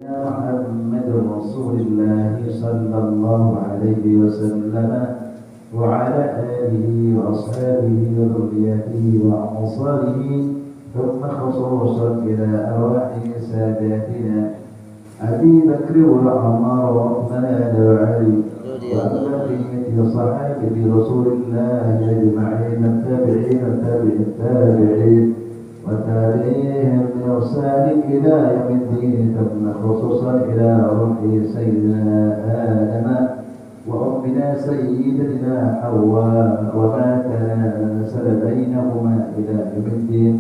محمد رسول الله صلى الله عليه وسلم وعلى آله وأصحابه وذريته وأنصاره ثم خصوصا إلى أرواح ساداتنا أبي بكر وعمر وعثمان وعلي وبقية صحابة رسول الله أجمعين التابعين التابعين وتابعيهم بإحسان إلى يوم الدين ثم خصوصا إلى روح سيدنا آدم وأمنا سيدنا حواء وما تناسل بينهما إلى يوم الدين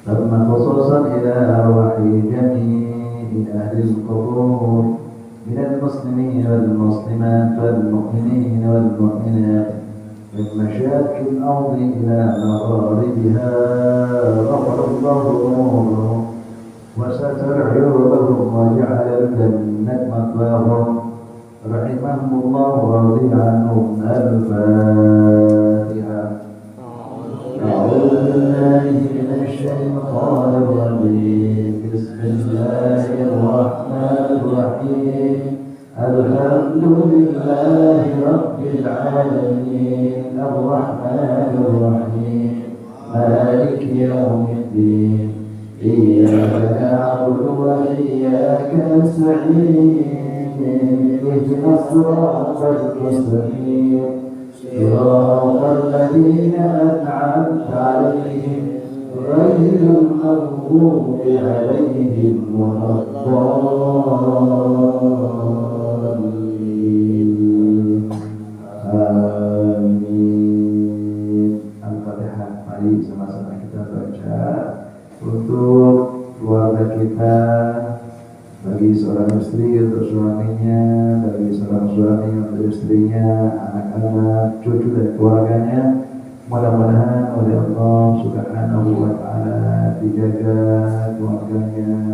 ثم خصوصا إلى أرواح جميع أهل القبور من المسلمين والمسلمات والمؤمنين والمؤمنات من مشارق الأرض إلى مغاربها غفر الله ذنوبهم وستر عيوبهم وجعل الجنة مثواهم رحمهم الله ورضي عنهم. الفاتحة. أعوذ بالله من الشيطان الرجيم. بسم الله الرحمن الرحيم. الحمد لله رب العالمين الرحمن الرحيم مالك يوم الدين إياك نعبد وإياك نستعين اهدنا الصراط المستقيم صراط الذين أنعمت عليهم غير المغضوب عليهم ولا الضالين. Amin. Al-Fatihah. Mari sama-sama kita baca untuk keluarga kita, bagi seorang istri untuk suaminya, bagi seorang suami untuk istrinya, anak-anak, cucu dan keluarganya. Mudah-mudahan oleh Allah Subhanahu wa Ta'ala dijaga keluarganya,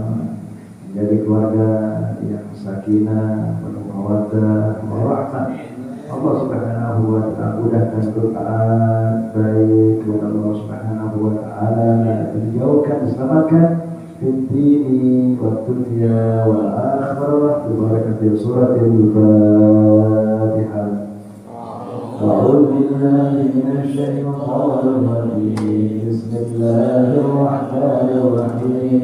menjadi keluarga yang sakinah, penuh mawaddah, warahmah. Allah Subhanahu wa Ta'ala mudahkan doa baik kepada Allah Subhanahu wa Ta'ala, dijauhkan, diselamatkan fid-dini wa dunya wal akhirah bi barakatil suratil Fatihah. أعوذ بالله من الشيطان الرجيم. بسم الله الرحمن الرحيم.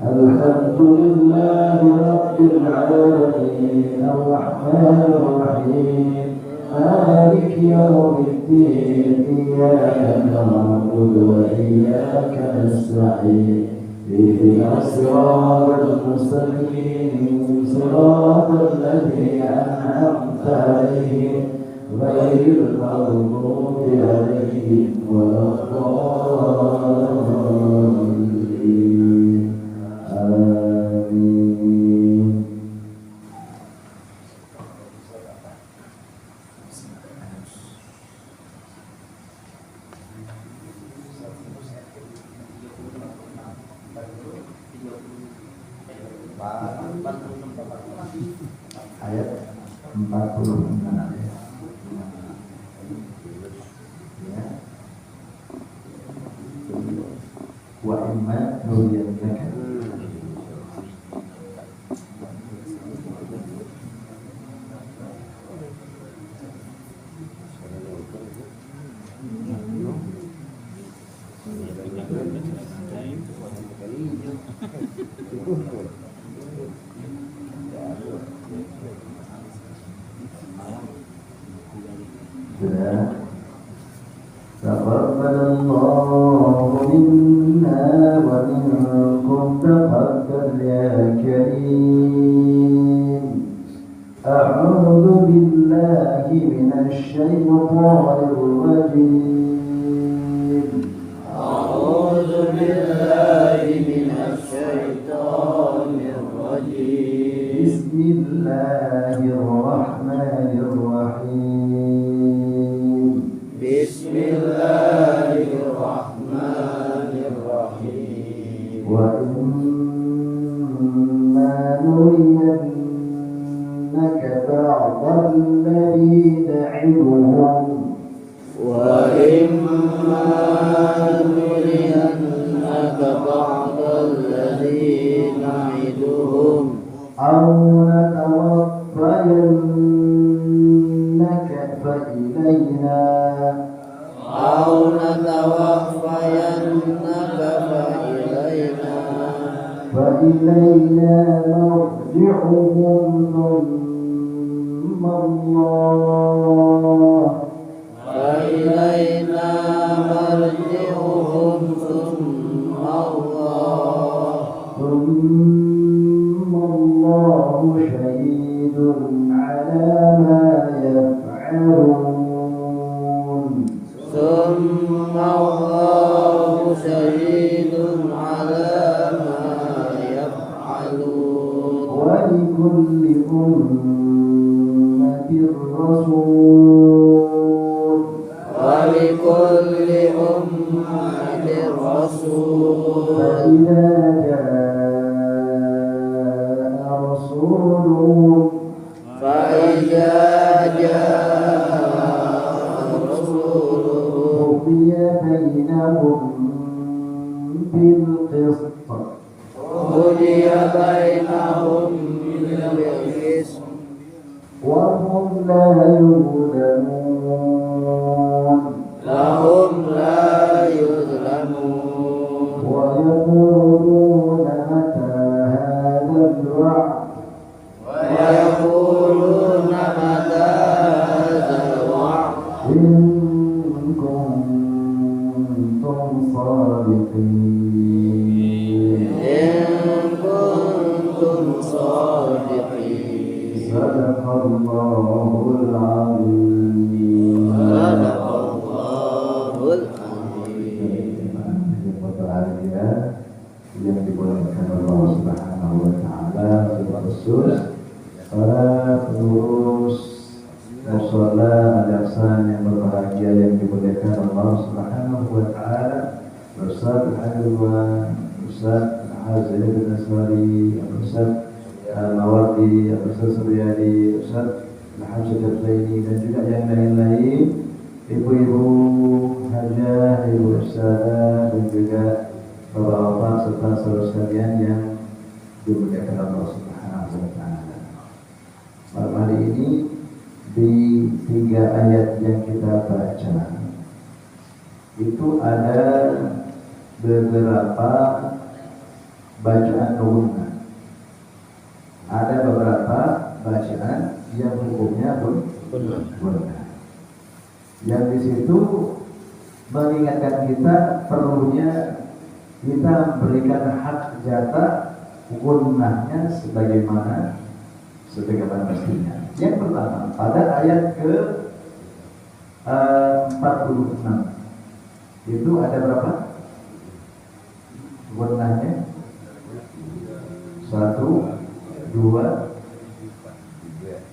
الحمد لله رب العالمين الرحمن الرحيم مالك يوم الدين إياك نعبد وإياك نستعين اهدنا الصراط المستقيم صراط الذين أنعمت عليهم غير المغضوب عليهم ولا الضالين. آمين. Ayat 46. وإما نرينك تقبل الله منا ومنكم تقبل يا كريم. أعوذ بالله من الشيطان الرجيم. أعوذ بالله من الشيطان الرجيم. بسم الله الرحمن الرحيم. بسم الله الرحمن الرحيم. وإما نرينك بعض الذي نعدهم وإما نرينك بعض الذي نعدهم أو نتوفينك فإلينا أو نتوفينك فإلينا مرجعهم ثم الله فإلينا مرجعهم ثم الله شهيد على ما يفعلون ثم الله شهيد على ما يفعلون ولكل أمة رسول ولكل أمة رسول فإذا جاء رسولهم قضي بينهم بالقسط وهم لا يظلمون ويقولون متى هذا الوعد إن كنتم صادقين صدق الله العظيم. Yang dibolehkan Allah Subhanahu wa taala khusus para pengurus mushola madrasah yang berbahagia yang dibolehkan Allah Subhanahu wa taala, Ustaz Al-Hadwan, Ustaz Al-Hazir bin Aswari, Ustaz Al-Mawardi, Ustaz Suryadi, Ustaz Al-Hamzah Al-Zaini dan juga yang lain-lain, ibu-ibu hajah, ibu ustazah dan juga bapak-bapak serta saudara sekalian yang dimuliakan Allah Subhanahu wa taala. Malam hari ini di 3 ayat yang kita baca itu ada beberapa bacaan gunnah. Ada beberapa bacaan yang hukumnya gunnah. Yang di situ mengingatkan kita perlunya kita berikan hak jatah gunnahnya sebagaimana mestinya. Yang pertama pada ayat ke 46 itu ada berapa gunnahnya? 1, 2,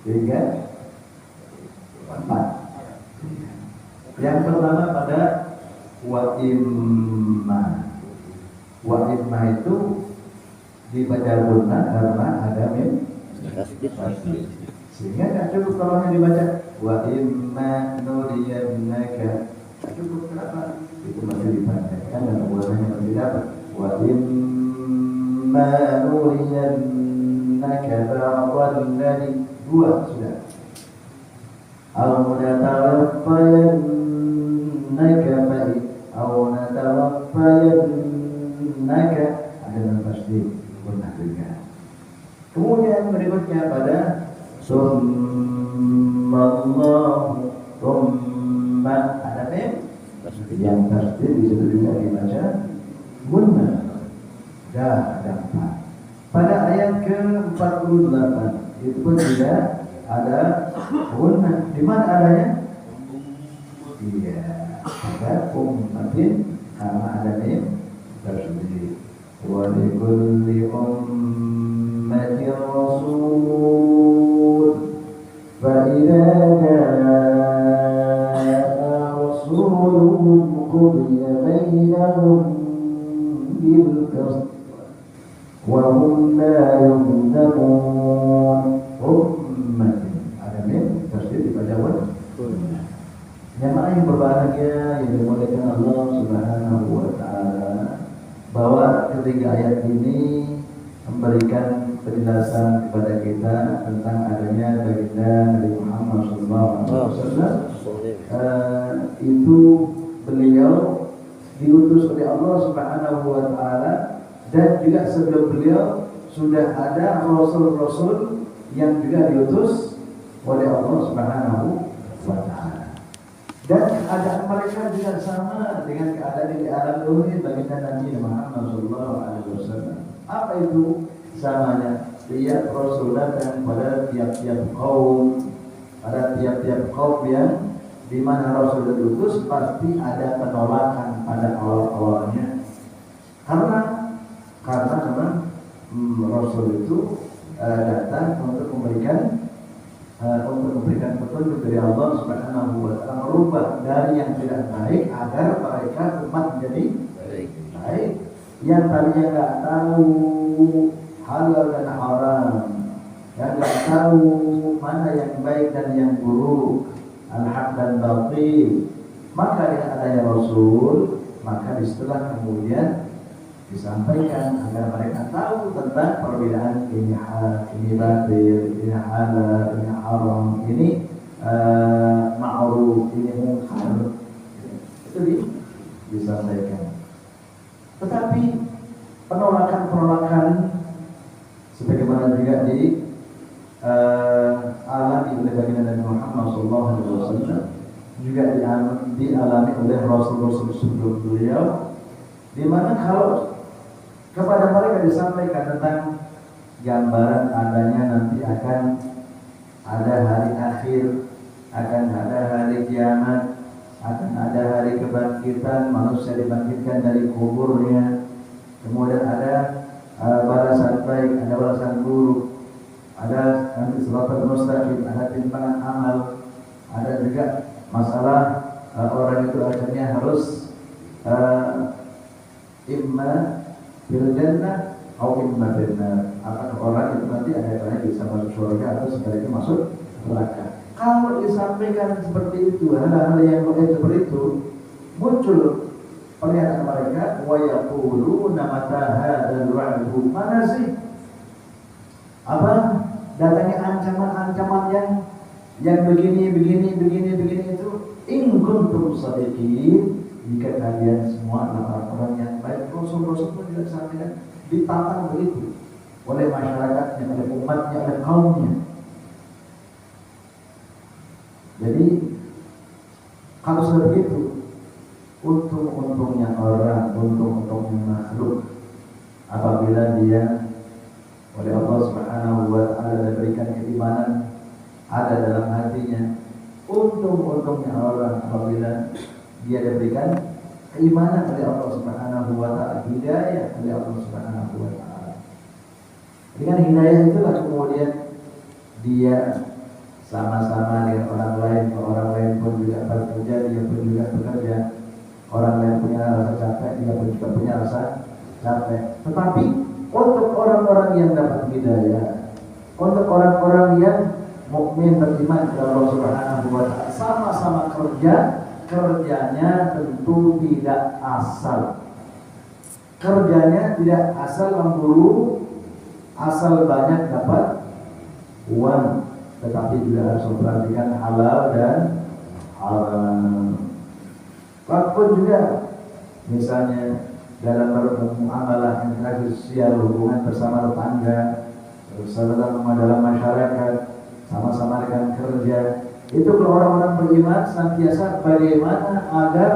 3, 4. Yang pertama pada wa imma. Wa imma itu dibaca gunnah karena ada mim tasdid. Sehingga tidak cukup kalau hanya dibaca wa imma nuriyannaka. Cukup kenapa? Itu masih dipanjangkan dan gunnahnya masih dapat. Wa imma nuriyannaka ba'dal ladzi 2 sudah. Aw natawaffayannaka fa'i aw natawaffayannaka ada dalam tasdid gunnah juga. Kemudian berikutnya pada summallahu thumma ada mim yang tasdid di situ juga dibaca gunnah. Dah ada 4. Pada ayat ke-48 itu pun juga ada gunnah. Di mana adanya? Iya, pada ummatin karena ada mim tasdid. Wa likulli ummatin rasul fa idza jaa rasuluhum qudiya bainahum bil qist wa hum la yuzlamun. Ummatin ada mim tasdid dibaca gunnah. Jamaah yang berbahagia yang dimuliakan Allah Subhanahu wa taala, bahwa ketiga ayat ini memberikan penjelasan kepada kita tentang adanya baginda Nabi Muhammad SAW. Itu beliau diutus oleh Allah Subhanahu wa Ta'ala, dan juga sebelum beliau sudah ada rasul-rasul yang juga diutus oleh Allah Subhanahu wa Ta'ala. Dan keadaan mereka juga sama dengan keadaan di alam dunia baginda Nabi Muhammad SAW. Apa itu samanya? Tiap rasul datang pada tiap-tiap kaum, yang di mana rasul diutus pasti ada penolakan pada awal-awalnya. Karena memang rasul itu datang untuk memberikan petunjuk dari Allah Subhanahu wa Ta'ala, merubah dari yang tidak baik agar mereka umat menjadi baik. Yang tadinya nggak tahu halal dan haram, yang nggak tahu mana yang baik dan yang buruk, al-haq dan batil, maka dengan adanya Rasul, maka disitulah kemudian disampaikan agar mereka tahu tentang perbedaan ini hak, ini batil, ini halal, ini haram, ini ma'ruf, ini munkar. Itu disampaikan. Tetapi penolakan sebagaimana juga alami oleh baginda Nabi Muhammad SAW, juga dialami oleh Rasul-Rasul sebelum beliau, di mana kalau kepada mereka disampaikan tentang gambaran adanya nanti akan ada hari akhir, akan ada hari kiamat, akan ada hari kebangkitan, manusia dibangkitkan dari kuburnya, kemudian ada balasan baik, ada balasan buruk, ada nanti siratal mustaqim, ada timbangan amal, ada juga masalah orang itu akhirnya harus imma fil jannah atau imma fil nar. Apakah orang itu nanti ada kalanya bisa masuk surga atau sebaliknya masuk neraka. Kalau disampaikan seperti itu, hal-hal yang seperti itu, muncul pernyataan mereka, wa yaquluna mata hadzal wa'du. Mana sih datangnya ancaman-ancaman yang begini itu, in kuntum shadiqin, jika kalian semua adalah orang yang baik. Rasul-rasul pun juga sampaikan, ditantang begitu oleh masyarakatnya, oleh umatnya, oleh kaumnya. Jadi kalau sudah begitu, untung-untungnya orang, untung-untungnya makhluk apabila dia oleh Allah Subhanahu wa Ta'ala diberikan keimanan ada dalam hatinya. Untung-untungnya orang apabila dia diberikan keimanan oleh Allah Subhanahu wa Ta'ala, hidayah oleh Allah Subhanahu wa Ta'ala. Dengan hidayah itulah kemudian dia sama-sama dengan orang lain pun juga bekerja, dia pun juga bekerja. Orang lain punya rasa capek, dia pun juga punya rasa capek. Tetapi untuk orang-orang yang dapat hidayah, untuk orang-orang yang mukmin beriman kepada Allah Subhanahu wa Ta'ala, sama-sama kerjanya tentu tidak asal. Kerjanya tidak asal memburu, asal banyak dapat uang, tetapi juga harus memperhatikan halal dan haram. Walaupun juga misalnya dalam bermuamalah interaksi sosial, hubungan bersama tetangga, bersama dalam masyarakat, sama-sama dengan kerja, itu kalau orang-orang beriman senantiasa bagaimana agar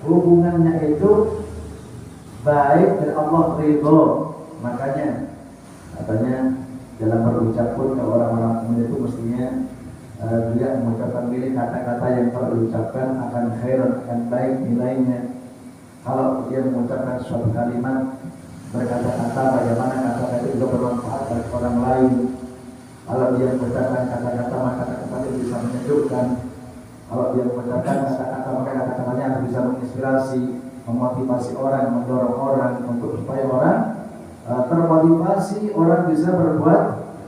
hubungannya itu baik dan Allah ridho. Makanya katanya dalam berucap pun ke orang-orang mukmin itu mestinya juga mengucapkan milih kata-kata yang kalau diucapkan akan khairan, akan baik nilainya. Kalau dia mengucapkan suatu kalimat, berkata-kata bagaimana kata-kata itu bermanfaat bagi orang lain. Kalau dia mengucapkan kata-kata, maka kata-kata itu bisa menyejukkan. Kalau dia mengucapkan kata-kata, maka kata-katanya akan bisa menginspirasi, memotivasi orang, mendorong orang untuk supaya orang termotivasi, orang bisa berbuat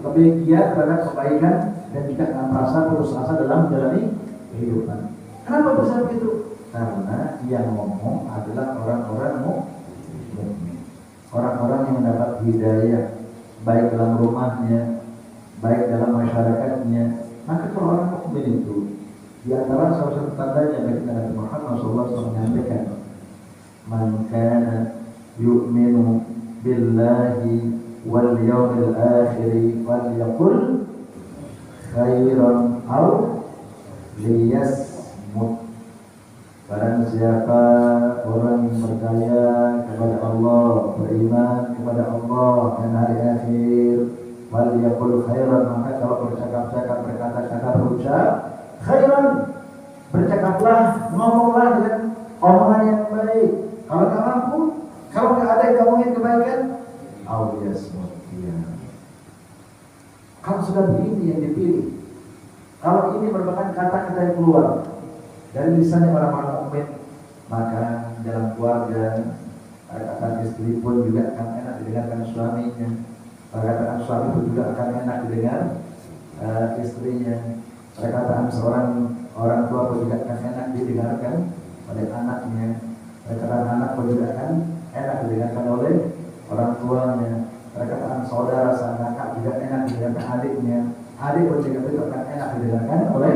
lebih giat terhadap kebaikan dan juga dengan merasa putus asa dalam menjalani kehidupan. Kenapa bisa begitu? Karena yang ngomong adalah orang-orang mukmin, orang-orang yang mendapat hidayah baik dalam rumahnya, baik dalam masyarakatnya. Maka kalau orang mukmin itu di antara salah satu tandanya bagi Nabi Muhammad SAW menyampaikan, "Man kana yu'minu billahi wal yawmil akhir falyaqul khairan aw liyasmut." Barang siapa orang yang percaya kepada Allah, beriman kepada Allah dan hari akhir, falyaqul khairan, maka kalau bercakap-cakap, berkata-kata, berucap khairan, bercakaplah, ngomonglah dengan omongan yang baik. Kalau nggak mampu, kalau nggak ada yang ngomongin kebaikan, awliyasmut. Kalau sudah begini yang dipilih, kalau ini merupakan kata-kata yang keluar dari lisannya orang-orang mukmin, maka dalam keluarga perkataan istri pun juga akan enak didengarkan suaminya, perkataan suami pun juga akan enak didengar istrinya, perkataan seorang orang tua pun juga akan enak didengarkan oleh anaknya, perkataan anak pun juga akan enak didengarkan oleh orang tuanya, perkataan saudara sang kakak juga enak didengarkan adiknya, adik pun juga akan enak didengarkan oleh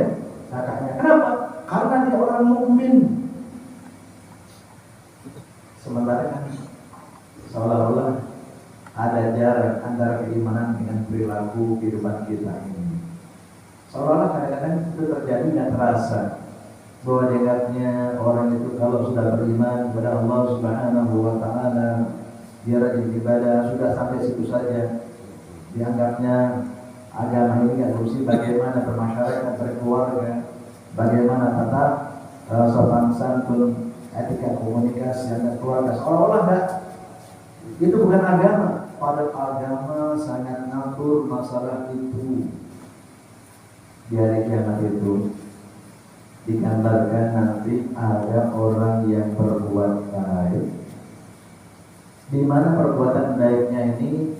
kakaknya. Kenapa? Karena dia orang mukmin. Sementara kan seolah-olah ada jarak antara keimanan dengan perilaku kehidupan kita ini. Seolah-olah kadang-kadang itu terjadi dan terasa bahwa dianggapnya orang itu kalau sudah beriman kepada Allah Subhanahu wa Ta'ala, dia rajin ibadah, sudah sampai situ saja. Dianggapnya agama ini nggak ngurusi bagaimana bermasyarakat, berkeluarga, bagaimana tata sopan santun, etika komunikasi dan keluarga. Seolah-olah enggak, itu bukan agama. Padahal agama sangat ngatur masalah itu. Di hari kiamat itu digambarkan nanti ada orang yang berbuat baik, di mana perbuatan baiknya ini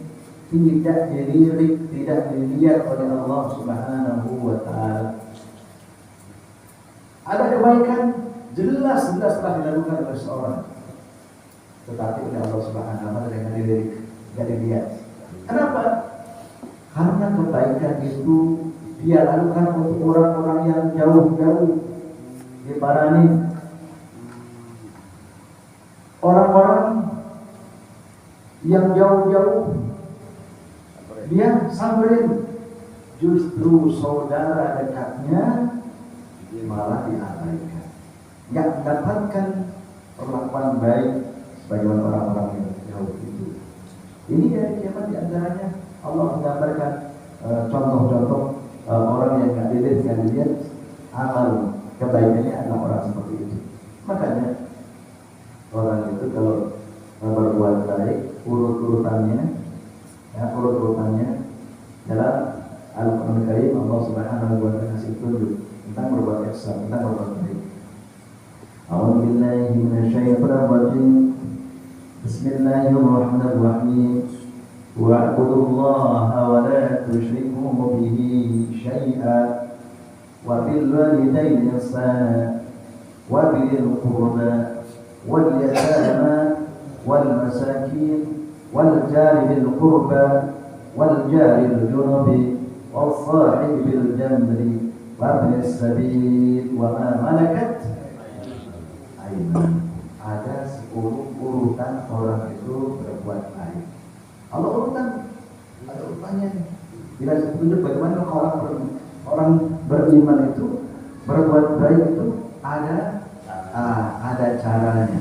tidak dilirik, tidak dilihat oleh Allah Subhanahu wa Ta'ala. Ada kebaikan jelas-jelas telah dilakukan oleh seorang, tetapi oleh Allah Subhanahu wa Ta'ala dengan dilirik, tidak dilihat. Kenapa? Karena kebaikan itu dia lakukan untuk orang-orang yang jauh-jauh di Parani, orang-orang yang jauh-jauh dia samperin. Justru saudara dekatnya malah diabaikan, nggak mendapatkan perlakuan baik sebagaimana orang-orang yang jauh itu. Ini dari kiamat diantaranya Allah menggambarkan contoh-contoh orang yang nggak dilihat, nggak dilihat amal kebaikannya adalah orang seperti itu. Makanya orang itu kalau berbuat baik, urut-urutannya dalam Al-Quran Karim Allah Subhanahu wa Ta'ala kasih tunjuk tentang berbuat ihsan, tentang berbuat baik. A'udzu billahi minasyaitonir rajim. Bismillahirrahmanirrahim. Wa'budullaha wa la tusyriku bihi syai'an wa bil walidayni ihsana wa bil qurba wal yatama wal masakin wal jari bil qurba wal jari bil junubi wal sahibi bil jambi wa ibn as-sabil wa ma malakat aymanukum. Ada 10 urutan orang itu berbuat baik. Allah ada urutannya. Bila tunjuk bagaimana orang beriman itu berbuat baik itu ada caranya.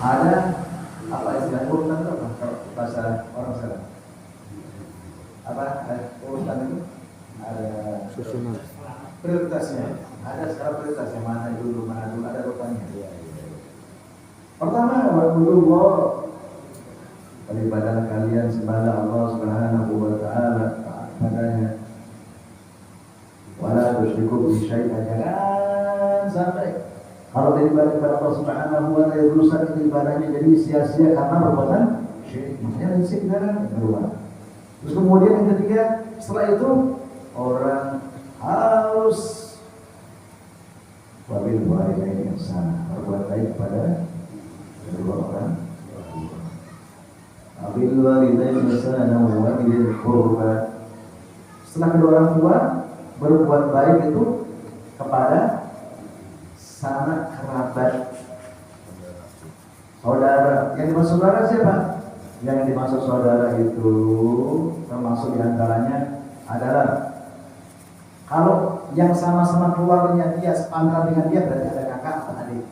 Ada apa istilah urutan itu apa? Kalau bahasa orang sekarang apa urutan itu ada susunan prioritasnya. Ada skala prioritasnya, mana dulu ada urutannya. Pertama, wa'budullah, beribadah kalian kepada Allah Subhanahu wa Ta'ala, taat padanya. Wala tusyriku bihi syai'an, jangan sampai kalau beribadah kepada Allah Subhanahu wa Ta'ala rusak itu ibadahnya jadi sia-sia karena perbuatan syirik. Makanya syirik yang kedua. Terus kemudian yang ketiga, setelah itu orang harus wabil walidayni ihsana, berbuat baik kepada kedua orang tua. Abil walidaini ihsanan wa dzil qurba. Setelah kedua orang tua, berbuat baik itu kepada sanak kerabat, saudara. Yang dimaksud saudara siapa? Yang dimaksud saudara itu termasuk diantaranya adalah kalau yang sama-sama keluarganya dia sepantaran dengan dia berarti ada kakak atau adik.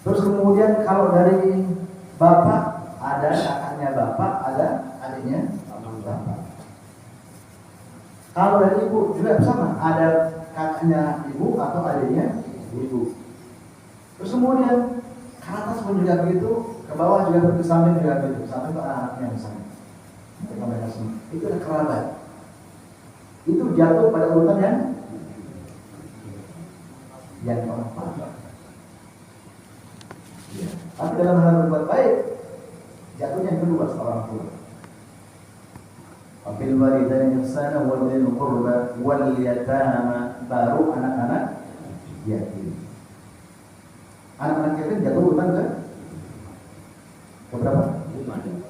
Terus kemudian kalau dari bapak ada kakaknya bapak, ada adiknya bapak. Kalau dari ibu juga sama, ada kakaknya ibu atau adiknya ibu. Terus kemudian ke atas pun juga begitu, ke bawah juga begitu, samping juga begitu, sampai ke anaknya misalnya. Mereka semua itu ada kerabat. Itu jatuh pada urutan yang keempat. Ya. Tapi dalam hal berbuat baik, jatuhnya yang kedua setelah orang tua. Wabil walidaini ihsanan wa dzil qurba wal yatama, baru anak-anak yatim. Anak-anak yatim jatuh urutan ke berapa? 5.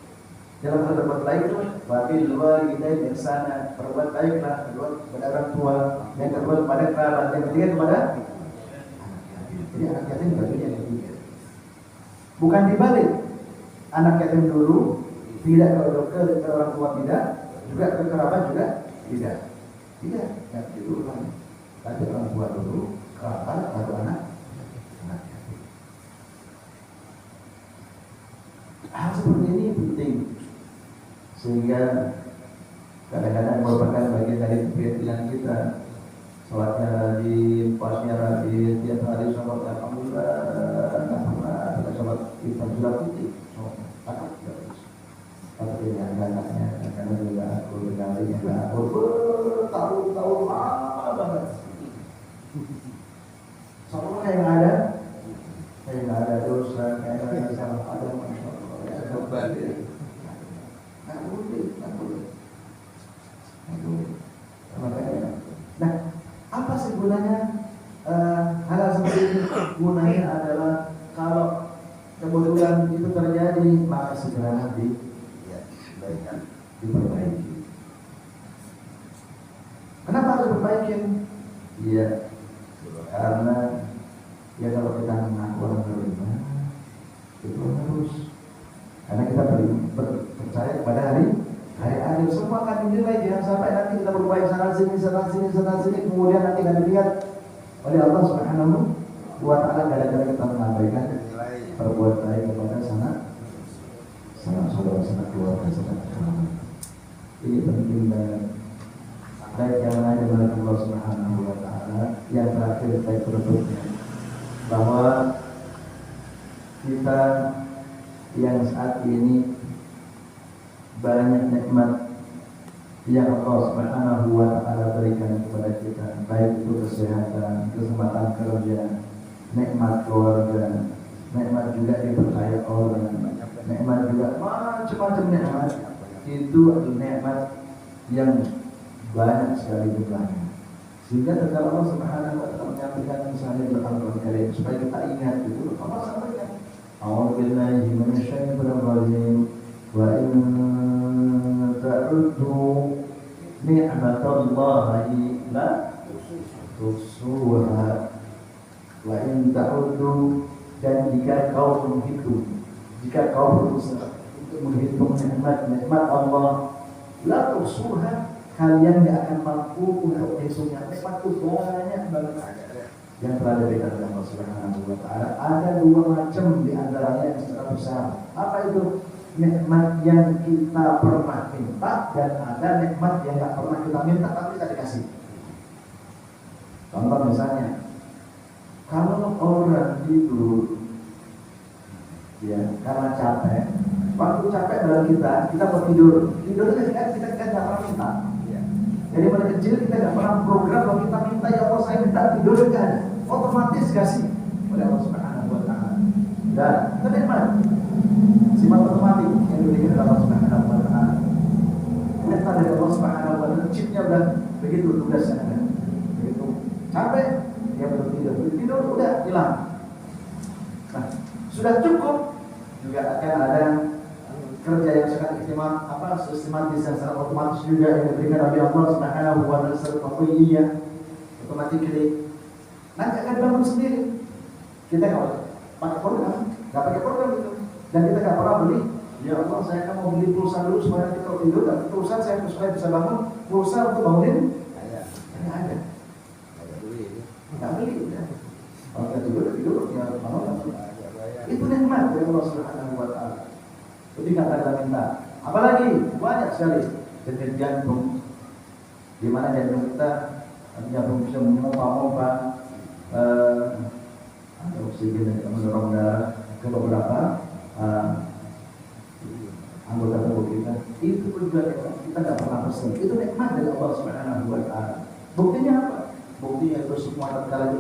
Dalam hal berbuat baik itu wabil walidaini ihsanan, berbuat baiklah kedua kepada orang tua, yang kedua kepada kerabat, yang ketiga kepada anak yatim. Jadi anak yatim bagian yang ketiga. Bukan dibalik. Anak yatim dulu, tidak ke orang tua tidak, juga ke kerabat juga tidak. Tidak, yang dulu kan. Tapi orang tua dulu, kerabat baru anak yatim. Hal seperti ini penting. Sehingga kadang-kadang merupakan bagian dari keprihatinan kita. Sholatnya rajin, puasnya rajin, tiap hari sholat alhamdulillah, nggak pernah ada sholat kita sudah putih, sholat takut terus. Tapi yang anaknya, karena juga aku berkali yang aku bertahun-tahun lama banget. Soalnya kayak nggak ada dosa, kayak nggak ada salah ada, masya Allah, ya kembali. Nggak boleh. Nah, apa sih gunanya hal seperti ini? Gunanya adalah kalau kebetulan itu terjadi, maka segera diperbaiki. Kenapa harus diperbaiki? Iya, karena ya kalau kita mengaku orang beriman itu harus, karena kita percaya kepada hari akhir. Semua akan dinilai, jangan sampai nanti kita berbuat sana sini, kemudian nanti akan dilihat oleh Allah Subhanahu wa Ta'ala gara-gara kita mengabaikan perbuat baik kepada sanak saudara, sanak keluarga, sanak kerabat. Ini penting banget. Baik yang lain dari Allah Subhanahu wa Ta'ala. Yang terakhir saya berikutnya bahwa kita yang saat ini banyak nikmat yang Allah Subhanahu wa Ta'ala berikan kepada kita, baik itu kesehatan, kesempatan kerja, nikmat keluarga, nikmat juga dipercaya orang, nikmat juga macam-macam nikmat. Itu adalah nikmat yang banyak sekali jumlahnya. Sehingga tatkala Allah Subhanahu wa Ta'ala menyampaikan misalnya dalam Al-Qur'an supaya kita ingat itu, Allah sampaikan, "A'udzu billahi minasyaitonir rajim. Wa in ta'uddu ni'matallahi la tuhsuha." Wa in ta'uddu, dan jika kau menghitung, jika kau berusaha untuk menghitung nikmat Allah, la tuhsuha, kalian tidak akan mampu untuk menghitungnya. Nikmat itu banyak banget yang telah diberikan oleh Allah Subhanahu wa Ta'ala. Ada 2 macam di antaranya yang sangat besar. Apa itu? Nikmat yang kita pernah minta, dan ada nikmat yang tidak pernah kita minta tapi kita dikasih. Contoh misalnya, kalau orang tidur ya karena capek, waktu capek dalam kita mau tidur kan kita nggak pernah minta. Jadi pada kecil kita nggak pernah program kalau kita minta, ya Allah saya minta tidur, kan otomatis kasih oleh Allah Subhanahu wa Ta'ala. Dan itu nikmat sifat otomatis yang diberikan oleh Allah Subhanahu wa Ta'ala. Perintah dari Allah Subhanahu wa Ta'ala, chipnya udah begitu tugasnya ada. Begitu capek dia baru tidur udah hilang. Nah, sudah cukup juga akan ada kerja yang sangat sistematis yang sangat otomatis juga yang diberikan oleh Allah Subhanahu wa taala secara otomatis. Nanti akan bangun sendiri. Kita kalau pakai program, nggak pakai program itu, dan kita nggak pernah beli. Ya Allah, saya akan mau beli pulsa dulu supaya nanti kalau tidur dan pulsa saya supaya bisa bangun, pulsa untuk bangunin. Nggak ada. Nggak beli. Ya. Kalau kita tidur ya bangun langsung. Itu nikmat dari Allah Subhanahu wa taala. Jadi nggak ada minta. Apalagi banyak sekali denyut jantung, di mana jantung kita bisa memompa ada oksigen yang mendorong darah ke beberapa anggota tubuh kita. Itu pun juga kita nggak pernah pesan. Itu nikmat dari Allah Subhanahu wa taala. Buktinya apa? Buktinya itu semua tatkala